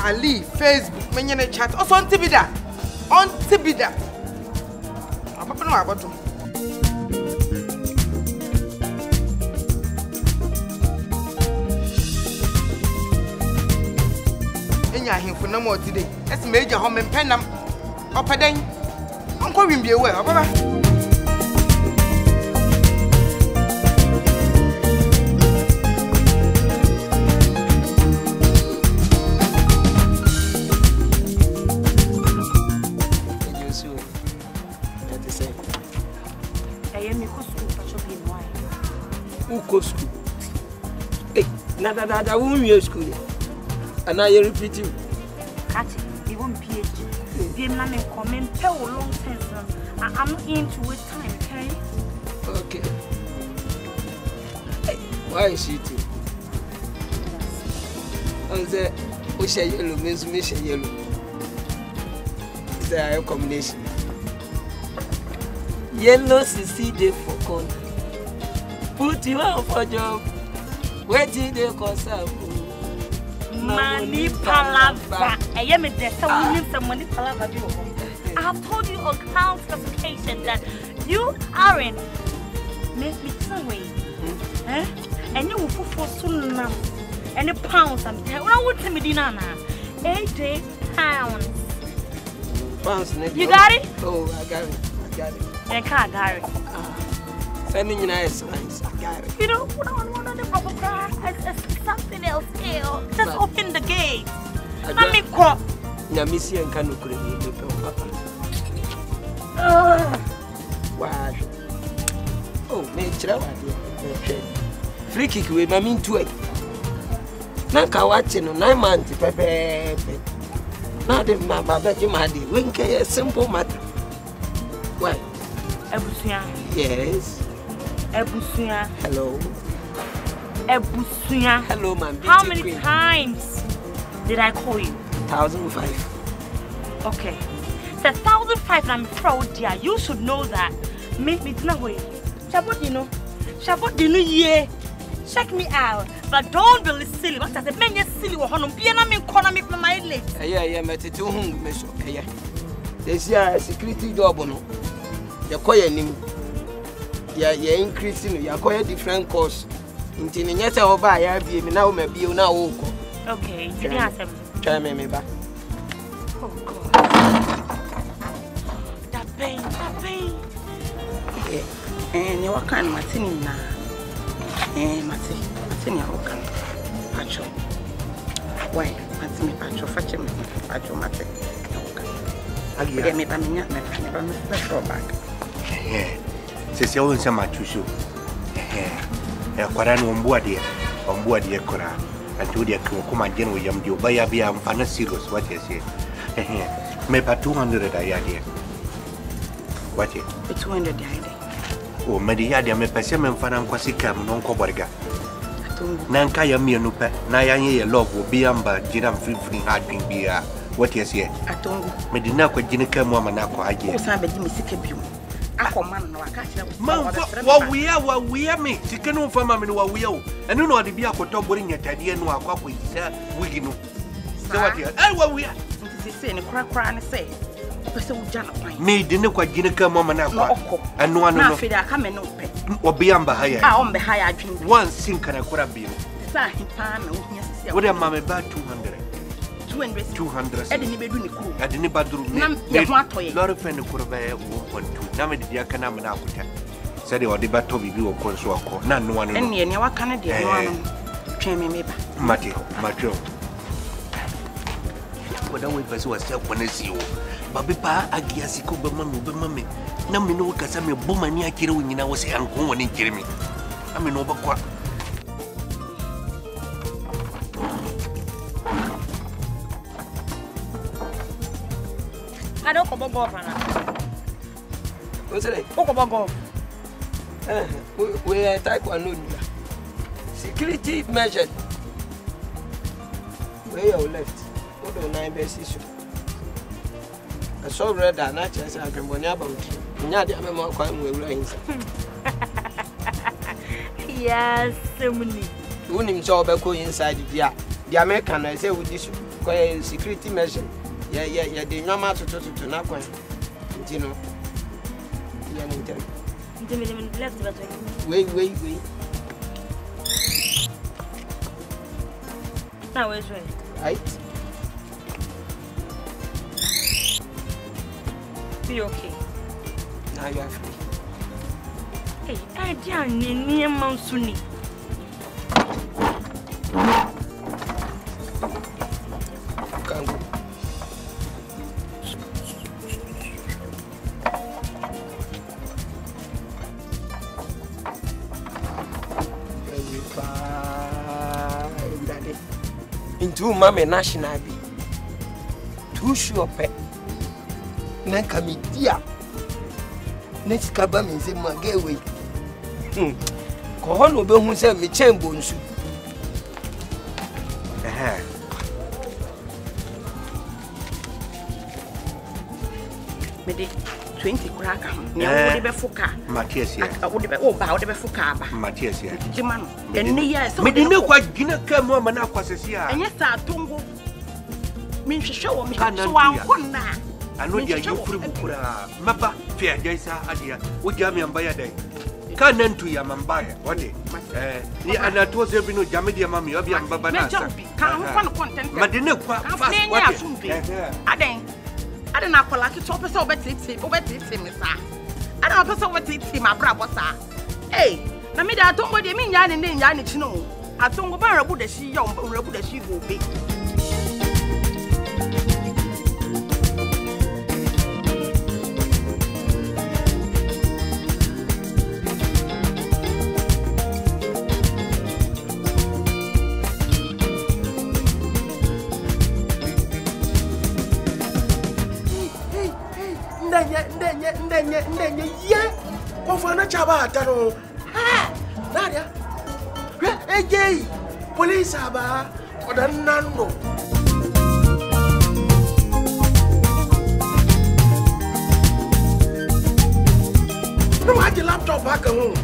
Ali, Facebook, many chat, also on Tibida. On Tibida. I don't know about them. In your him for no more today. Let's major home and pen them up a day. Uncle will be aware of her. Who school? Hey, nada, won't you school? And I repeat you. Catch it, you won't PhD. The man comment tell long sense. I'm not into waste time, okay? Okay. Hey, why is she too? And the wish yellow means mission yellow. Is there a combination? Yellow CC for corner. Put you on for job. Where did they concern? Money palava. I am a death. We need some money palava. I have told you on countless occasions that you aren't make me some way. And you will put for soon now. And the pounds I'm telling you. What would me dinner? 8 pounds. Pounds. You got it? Oh, I got it. I can't got it. Sending you nice lines. I got it. You know, one of the proper it's something else here. Just open the gate. Let me go. Nyamisi and Kanu could papa. Wow. Oh, nature. Free kick with my mean to it. Nanka watching 9 months, pepe. Not if my baby Maddy. Wink a simple matter. Why? Abusua. Yes. Abusua. Hello. Abusua. Hello, man. How many times did I call you? 1,005. Okay. So 1,005 I'm proud, dear. You should know that. Make me no way. Shabot dino ye. Check me out. But don't be silly. What does it mean? You're silly. Or honor. Be an economic my leg. Yeah, met it to whom, Miss. Yeah. This year, security job. You're quite new. You're increasing. You're quite different course. Until you get over, I have you now, maybe you now. Okay, you didn't have them. Try me back. Oh, God. That pain. And you are kind of Martini now. Martini, I can patcho. Why, Martini patcho, fetch him, patcho, Martin. I'll give me a back. Says you always a machusu. A quaran on board here, Cora, and to the Kuma General Yamdu, Bayabia, and Fana Silos, what you say. Maybe 200 a year. What it? 200 a day. Oh, Mediadia, me Pesam and Fanam Quasicam, non Coborga. Nankaya Mianupa, Naya love will be amber, Jinam free harding beer. What you say? I told Medina Jinica Mamanaco, I guess. I'm a Jimmy Sicabu. What we are me, she can from Mamma, we are, and you know the Biaco top bring a idea no aqua with Wiggino. So what you are, what we are saying, a crack and say, me didn't quite Jinica Mamanaco, and no one of I come and open or be amber higher. On the higher one sink and I could have been. What am I about 200? 200. I didn't lot of friends could have 1.2. Now, the Canamana said they were the battle with you, of course, none one. And you are Canadian one. Train me, Matthew. What I wait for myself when I see you. Babipa, I guess you could be mammy. Now, me know because I'm a boomania killer when I was young, one in Jeremy. I'm in over. I don't go golf now. What's it? Go. We are taekwondo. Security measure. Where you left? What do 9 basis? I saw red and I just I can born about it. Now the more crime will rain. Yes, so many. Wouldn't him saw back inside the The American, I say, with this security measure. Yeah, the normal to not going. You know. Wait. Now where's right? Right. Be okay. Now you are free. Hey, I can't near Monsuni. Can't go. Into Mamma National be too sure pet. Nankami dear. Next cabin is in my gateway. Kohon will be who sent me chambons. Mede 20 crack am. Ne wo be fuka. Matthias here. Wo de be o ba wo de be fuka ba. Matthias here. Jima no. Enne ya so. Mede ne kwa gina ka mu ama na kwasese a. Enye sa tongo. Min hwehwe wo mi so ankonna. Ano dia yofuru bukura. Maba fia jaisa adia. Wo jami ambaya dai. Ka nantu ya mambaya. Wode. Ni anato se bi no jami dia mami obi ambaba na sa. Ka ho fa no content. Mede ne kwa fast wode. I don't know for like to pesa obetiti me sa. I don't know pesa obetiti ma brabo sa. Hey, na me da atongo de me nya ne chi no. Atongo ba rabu da shi ya rabu da shi gobe. Ndenye kwa fana chaba atano ha nadia ejei police aba odanando no ma laptop back home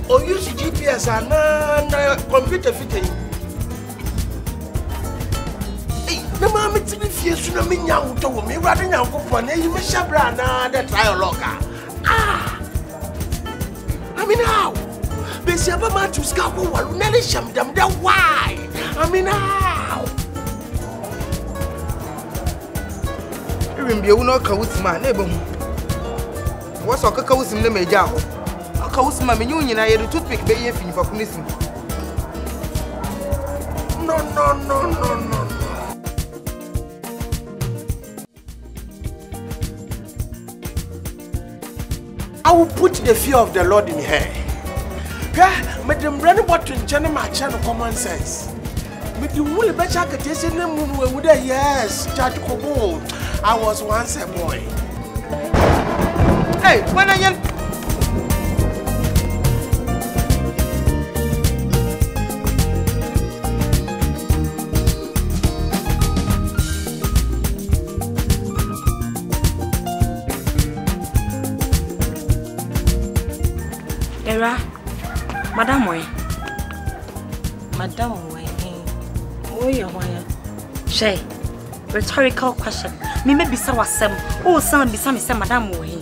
o use GPS na computer fitting na mama tibi fie su na menya wuto wo me wrade nyankopɔ na yi me hyabra na the trial locker I mean how besi aba ma tu ska ko walu na le hyam dam da why I mean how Rimbi ewu na ka wutima na ebe hu wo so ka wusim na meja ho aka wusima menyu nyina ye toothpick be ye finfa kunisim no I will put the fear of the Lord in her. Yeah, Madam Brandon Botton, Channel channel common sense. With the woolly better catching the moon with a yes, Judge Cobo. I was once a boy. Hey, when I am Madam Way. Oh, yeah, why? Shay, rhetorical question. Me maybe so was some. Oh, some be some Madam Way.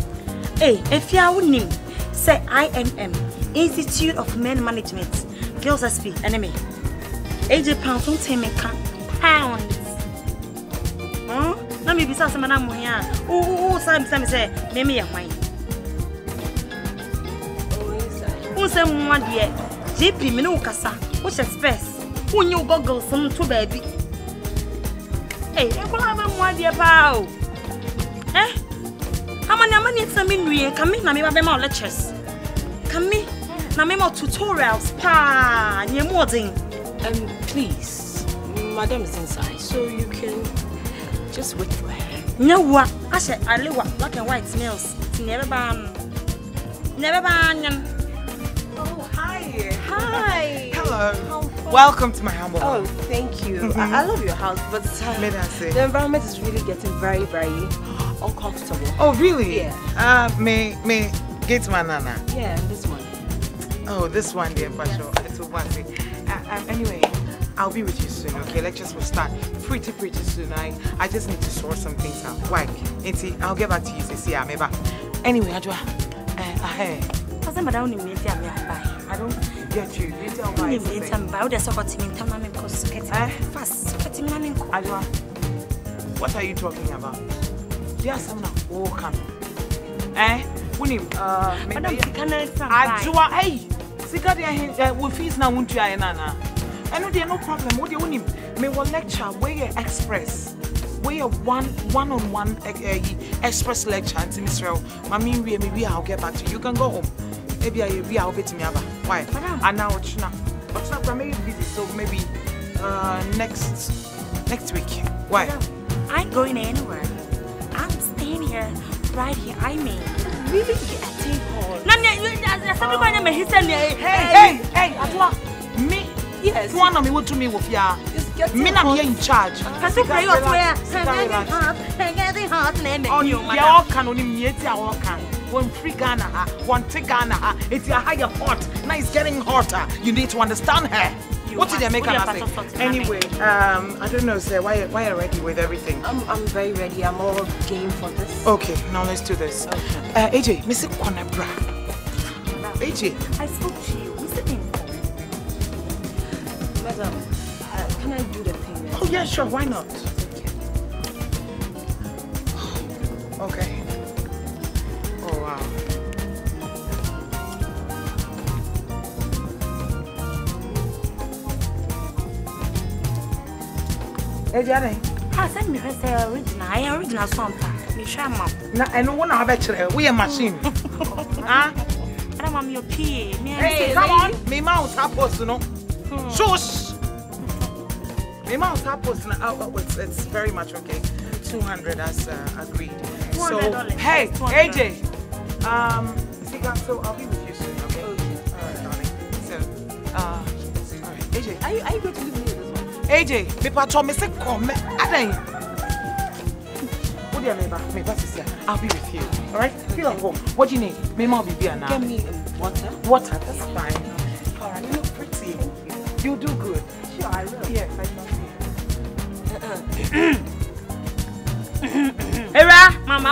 Hey, if you wouldn't say INM, Institute of Men Management, Girls SP, enemy. AJ Pound, don't tell me pounds. Let me be some Madam Way. Oh, some say, maybe a wine. Some one dear, JP Minokasa, which is best. Who knew goggles some to baby? Hey, I will have one dear pow. Eh? How many some in we come in? I may have lectures. Come in, na me more tutorials. Pa, near more thing. Please, Madam is inside, so you can just wait for her. No, what? I said I live black and white snails. Never ban. Oh, hi. Hi. Hello. Welcome to my humble home. Oh, thank you. I love your house, but the environment is really getting very, very uncomfortable. Oh, really? Yeah. Me get my nana. Yeah, this one. Oh, this one, dear Pastor. Anyway, I'll be with you soon, okay? Lectures will start pretty soon. I just need to sort some things out. Why? Auntie, I'll get back to you. See ya, maybe. Anyway, Adwa, I don't get you. You tell me. Adwa, what are you talking about? There's some now. Oh, come. Adwa, hey. With fees now, won't you? I know there no problem. What do you need? Me will lecture where you express, where you one-on-one express lecture. And Israel, Mommy, maybe I'll get back to you. You can go home. Maybe I'll be to me. Why? And now it's not. I'm maybe busy, so maybe next week. Why? I ain't going anywhere. I'm staying here, right here. I mean, really get a table. Hey, Adwa, me. Yes. One of me would to me with ya. Me not here in charge. Can you pray your prayer? Oh, you all can only meet our can. One free Ghana, one take Ghana. It's a higher pot. Now it's getting hotter. You need to understand her. What did they make her say? Anyway, I don't know, sir. Why are you ready with everything? I'm very ready. I'm all game for this. Okay, now let's do this. Okay. AJ, Mr. Kwanabra. AJ. I spoke to you. Mr. Info. Madam, can I do the payment? Oh, yeah, sure. Why not? Okay. Oh, wow. Hey, Johnny. I sent me her original song. You share mom. I don't want to have a we a machine. Huh? I'm your PA. Hey, come on. Me mouth supposed to know. Shush. Me mouth supposed to know. It's very much okay. 200 as agreed. So, hey, AJ. So I'll be with you soon, okay? Alright, darling. So, alright, AJ. Are you going to leave me with this one? AJ, me patrol me say come. I'll be with you. Alright? Feel at home. What do you need? Me mom be here now. Get me water. Water, that's fine. Alright, you look pretty. You do good. Sure, I will. Yes, I love you. Era, Mama,